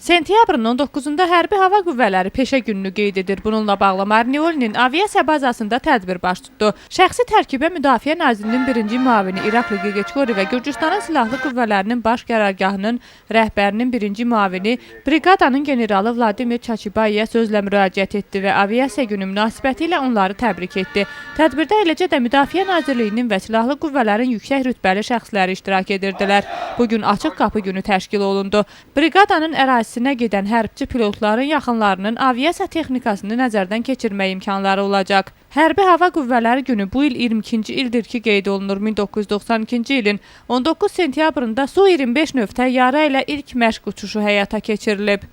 Sentyabrın 19-da Hərbi Hava Qüvvələri Peşə Gününü qeyd edir. Bununla bağlı Marneolinin aviasiya bazasında tədbir baş tutdu. Şəxsi tərkibə Müdafiə Nazirinin birinci müavini İrakli Qiqeçkori və Gürcüstanın Silahlı Qüvvələrinin baş qərargahının rəhbərinin birinci müavini briqadanın generalı Vladimir Çaçibayya sözlə müraciət etdi və aviasiya günü münasibətilə onları təbrik etdi. Tədbirdə eləcə də Müdafiə Nazirliyinin və Silahlı Qüvvələrin yüksək rütbəli şəxsləri iştirak edirdilər. Bugün açıq qapı günü təşkil olundu. Briqadanın ərazisinə gedən hərbçi pilotların yaxınlarının aviasiya texnikasını nəzərdən keçirmək imkanları olacaq. Hərbi Hava Qüvvələri günü bu il 22-ci ildir ki, qeyd olunur. 1992-ci ilin 19 sentyabrında Su-25 növ təyyarə ilə ilk məşq uçuşu həyata keçirilib.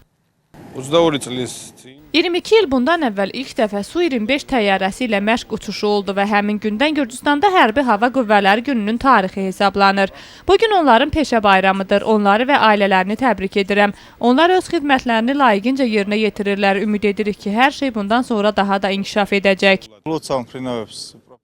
22 il bundan əvvəl ilk dəfə Su-25 təyyarəsi ilə məşq uçuşu oldu və həmin gündən Gürcüstanda Hərbi Hava Qüvvələri gününün tarixi hesablanır. Bugün onların peşə bayramıdır. Onları və ailələrini təbrik edirəm. Onlar öz xidmətlərini layiqincə yerinə yetirirlər. Ümid edirik ki, hər şey bundan sonra daha da inkişaf edəcək.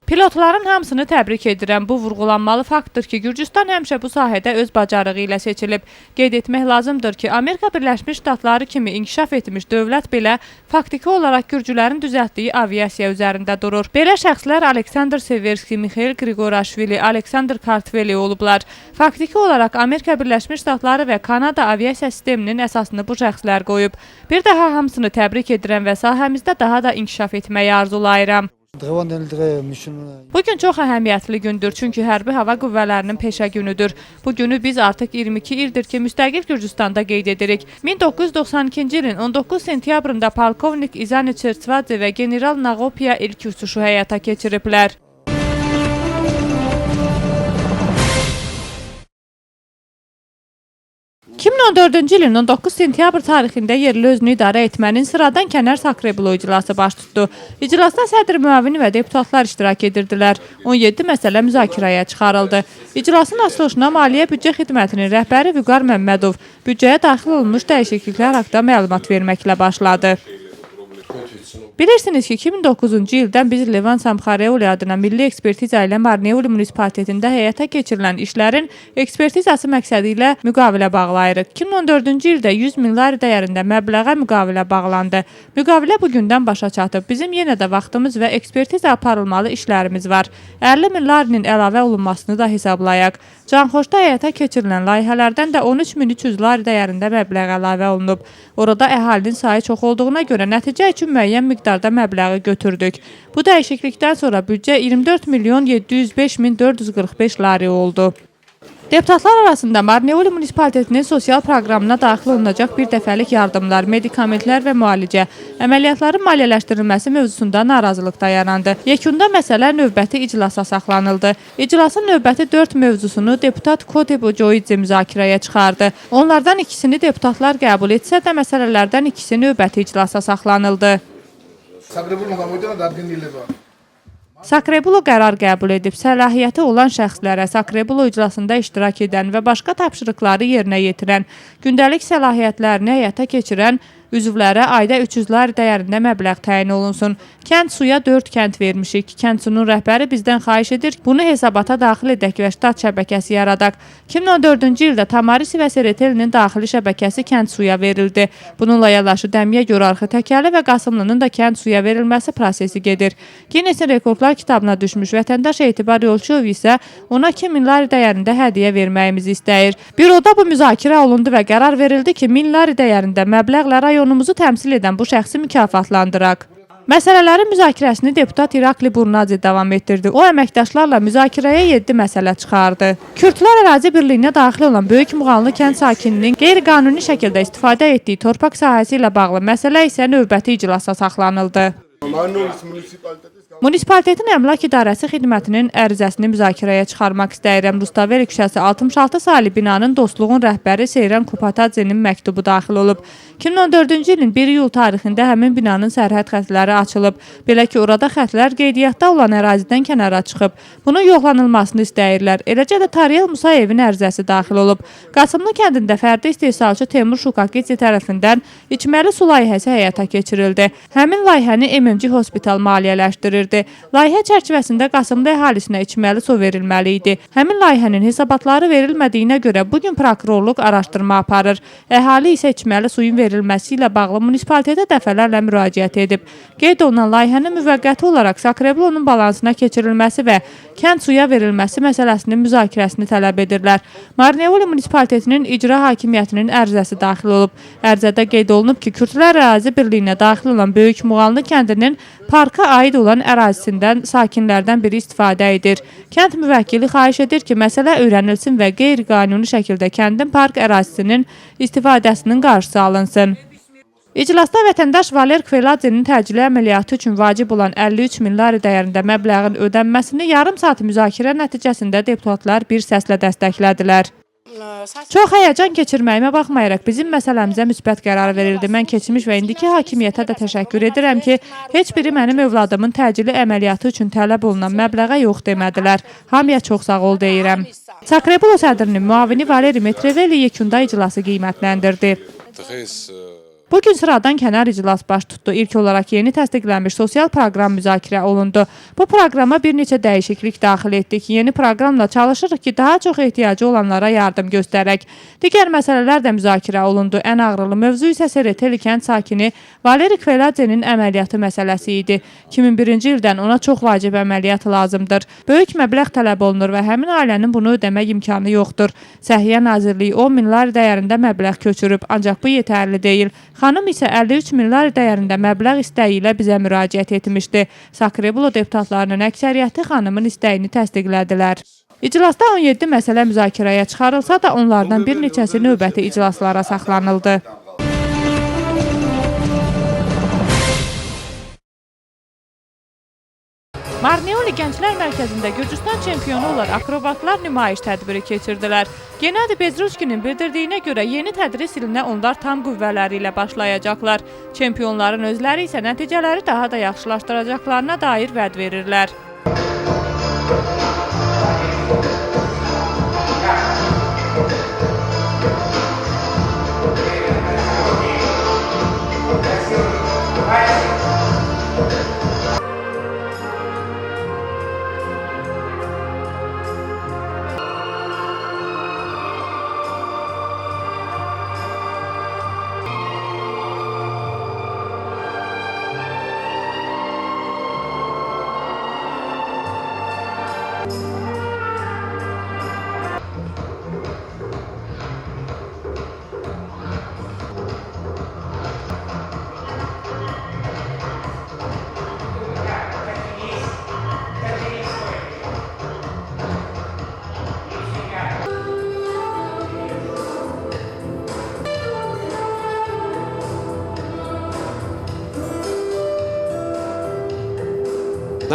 Pilotların hamısını təbrik edirəm. Bu vurğulanmalı faktdır ki, Gürcüstan həmişə bu sahədə öz bacarığı ilə seçilib. Qeyd etmək lazımdır ki, Amerika Birləşmiş Ştatları kimi inkişaf etmiş dövlət belə faktiki olaraq gürcülərin düzəltdiyi aviasiya üzərində durur. Belə şəxslər Aleksandr Severski, Mixail Qriqoraşvili, Aleksandr Kartveli olublar. Faktiki olaraq Amerika Birləşmiş Ştatları və Kanada aviasiya sisteminin əsasını bu şəxslər qoyub. Bir daha hamısını təbrik edirəm və sahəmizdə daha da inkişaf etməyi arzulayıram. Bugün çox əhəmiyyətli gündür, çünki Hərbi Hava Qüvvələrinin peşə günüdür. Bu günü biz artıq 22 ildir ki, müstəqil Gürcüstanda qeyd edirik. 1992-ci ilin 19 sentyabrında Polkovnik İzani Çertvadze və General Naqopya ilk uçuşu həyata keçiriblər. 2014-cü ilin 19 sentyabr tarixində yerli özünü idarə etmənin sıradan kənar Sakreblo iclası baş tutdu. İclasda sədr müavini və deputatlar iştirak edirdilər. 17 məsələ müzakirəyə çıxarıldı. İclasın açılışına Maliyyə Büdcə Xidmətinin rəhbəri Vüqar Məmmədov büdcəyə daxil olmuş dəyişikliklər haqqında məlumat verməklə başladı. Bilirsiniz ki, 2009-cu ildən biz Levan Samxareuli adına Milli Ekspertiza ilə Marneuli munisipatetində həyata keçirilən işlərin ekspertizası məqsədi ilə müqavilə bağlayırıq. 2014-cü ildə 100 min lari dəyərində məbləğə müqavilə bağlandı. Müqavilə bugündən başa çatıb. Bizim yenə də vaxtımız və ekspertiza aparılmalı işlərimiz var. 50 min larinin əlavə olunmasını da hesablayaq. Canxoşda həyata keçirilən layihələrdən də 13.300 lari dəyərində məbləğ əlavə olunub. Orada əhalinin sayı çox olduğuna görə nəticə üçün müəyyən miqdarda məbləği götürdük. Bu dəyişiklikdən sonra büdcə 24.705.445 lari oldu. Deputatlar arasında Marneuli munisipatetinin sosial proqramına daxil olunacaq bir dəfəlik yardımlar, medikamentlər və müalicə, əməliyyatların maliyyələşdirilməsi mövzusunda narazılıq dayanandı. Yekunda məsələ növbəti iclasa saxlanıldı. İclasın növbəti 4 mövzusunu deputat Kote Bojoidze müzakirəyə çıxardı. Onlardan ikisini deputatlar qəbul etsə də məsələlərdən ikisi növbəti iclasa saxlanıldı. Sakrebulo qərar qəbul edib, səlahiyyəti olan şəxslərə, Sakrebulo iclasında iştirak edən və başqa tapşırıqları yerinə yetirən, gündəlik səlahiyyətlərini həyata keçirən üzvlərə ayda 300 lari dəyərində məbləğ təyin olunsun. Kənd suya 4 kənd vermişik. Kənd suyunun rəhbəri bizdən xahiş edir, bunu hesabata daxil edək və ştat şəbəkəsi yaradaq. 2014-cü ildə Tamarisi və Seretelinin daxili şəbəkəsi kənd suya verildi. Bununla yanaşı Dəmiyə Görarxı, Təkəli və Qasımlının da kənd suya verilməsi prosesi gedir. Guinnessin rekordlar kitabına düşmüş vətəndaş Etibar Yolçuov isə ona 2000 lari dəyərində hədiyyə verməyimizi istəyir. Büroda bu müzakirə olundu və qərar verildi ki, 1000 lari dəyərində məbləğlə rayonumuzu təmsil edən bu şəxsi mükafatlandıraq. Məsələlərin müzakirəsini deputat İrakli Burnadze davam etdirdi. O, əməkdaşlarla müzakirəyə 7 məsələ çıxardı. Kürdlər ərazi birliyinə daxil olan Böyük Muğanlı kənd sakininin qeyri-qanuni şəkildə istifadə etdiyi torpaq sahəsi ilə bağlı məsələ isə növbəti iclasa saxlanıldı. Munisipalitetin Əmlak İdarəsi xidmətinin ərizəsini müzakirəyə çıxarmaq istəyirəm. Rustaveli küçəsi 66 saylı binanın dostluğun rəhbəri Seyran Kupatadzenin məktubu daxil olub. 2014-cü ilin 1 iyul tarixində həmin binanın sərhəd xətləri açılıb. Belə ki, orada xətlər qeydiyyatda olan ərazidən kənara çıxıb. Bunun yoxlanılmasını istəyirlər. Eləcə də Tariyel Musayevin ərizəsi daxil olub. Qasımlı kəndində fərdi istehsalçı Temur Şukakidze tərəfindən içməli su layihəsi həyata keçirildi. Həmin layihəni MMC Hospital maliyyələşdirir. bildirdi. Layihə çərçivəsində Qasımlı əhalisinə içməli su verilməli idi. Həmin layihənin hesabatları verilmədiyinə görə bugün prokurorluq araşdırma aparır. Əhali isə içməli suyun verilməsi ilə bağlı munisipalitetə dəfələrlə müraciət edib. Qeyd olunan layihənin müvəqqəti olaraq Sakreblonun balansına keçirilməsi və kənd suya verilməsi məsələsinin müzakirəsini tələb edirlər. Marneoli munisipalitetinin icra hakimiyyətinin ərizəsi daxil olub. Ərizədə qeyd olunub ki, Kürdlər Ərazi Birliyinə daxil olan Böyük Muğanlı kəndinin parka aid olan ərazisindən sakinlərdən biri istifadə edir. Kənd müvəkkili xahiş edir ki, məsələ öyrənilsin və qeyri-qanuni şəkildə kəndin park ərazisinin istifadəsinin qarşısı alınsın. İclasda vətəndaş Valer Kveladzenin təcili əməliyyatı üçün vacib olan 53 min lari dəyərində məbləğin ödənməsini yarım saat müzakirə nəticəsində deputatlar bir səslə dəstəklədilər. Çox həyəcan keçirməyimə baxmayaraq bizim məsələmizə müsbət qərar verildi. Mən keçmiş və indiki hakimiyyətə də təşəkkür edirəm ki, heç biri mənim övladımın təcili əməliyyatı üçün tələb olunan məbləğə yox demədilər. Hamıya çox sağ ol deyirəm. Sakrebulo sədrinin müavini Valeri Metreveli yekunda iclası qiymətləndirdi. Bugün sıradan kənar iclas baş tutdu. İlk olaraq yeni təsdiqlənmiş sosial proqram müzakirə olundu. Bu proqrama bir neçə dəyişiklik daxil etdik. Yeni proqramla çalışırıq ki, daha çox ehtiyacı olanlara yardım göstərək. Digər məsələlər də müzakirə olundu. Ən ağrılı mövzu isə Sereteli kənd sakini Valeri Kveladzenin əməliyyatı məsələsi idi. 2001-ci ildən ona çox vacib əməliyyat lazımdır. Böyük məbləğ tələb olunur və həmin ailənin bunu ödəmək imkanı yoxdur. Səhiyyə Nazirliyi 10 min lari dəyərində məbləğ köçürüb, ancaq bu yetərli deyil. Xanım isə 53 min lari dəyərində məbləğ istəyi ilə bizə müraciət etmişdi. Sakrebulo deputatlarının əksəriyyəti xanımın istəyini təsdiqlədilər. İclasda 17 məsələ müzakirəyə çıxarılsa da onlardan bir neçəsi növbəti iclaslara saxlanıldı. Marneoli Gənclər Mərkəzində Gürcüstan çempionu olan akrobatlar nümayiş tədbiri keçirdilər. Gennadi Bezruskinin bildirdiyinə görə yeni tədris ilinə onlar tam qüvvələri ilə başlayacaqlar. Çempionların özləri isə nəticələri daha da yaxşılaşdıracaqlarına dair vəd verirlər.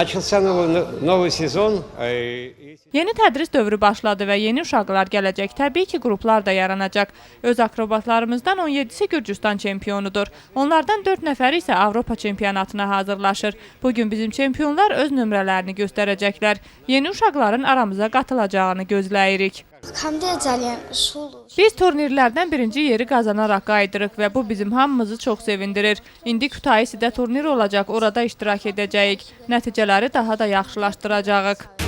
Начался новый сезон. Yeni tədris dövrü başladı və yeni uşaqlar gələcək. Təbii ki, qruplar da yaranacaq. Öz akrobatlarımızdan 17-si Gürcüstan çempionudur. Onlardan 4 nəfəri isə Avropa çempionatına hazırlaşır. Bugün bizim çempionlar öz nömrələrini göstərəcəklər. Yeni uşaqların aramıza qatılacağını gözləyirik. Biz turnirlərdən birinci yeri qazanaraq qayıdırıq və bu bizim hamımızı çox sevindirir. İndi Kutaisidə turnir olacaq, orada iştirak edəcəyik. Nəticələri daha da yaxşılaşdıracağıq.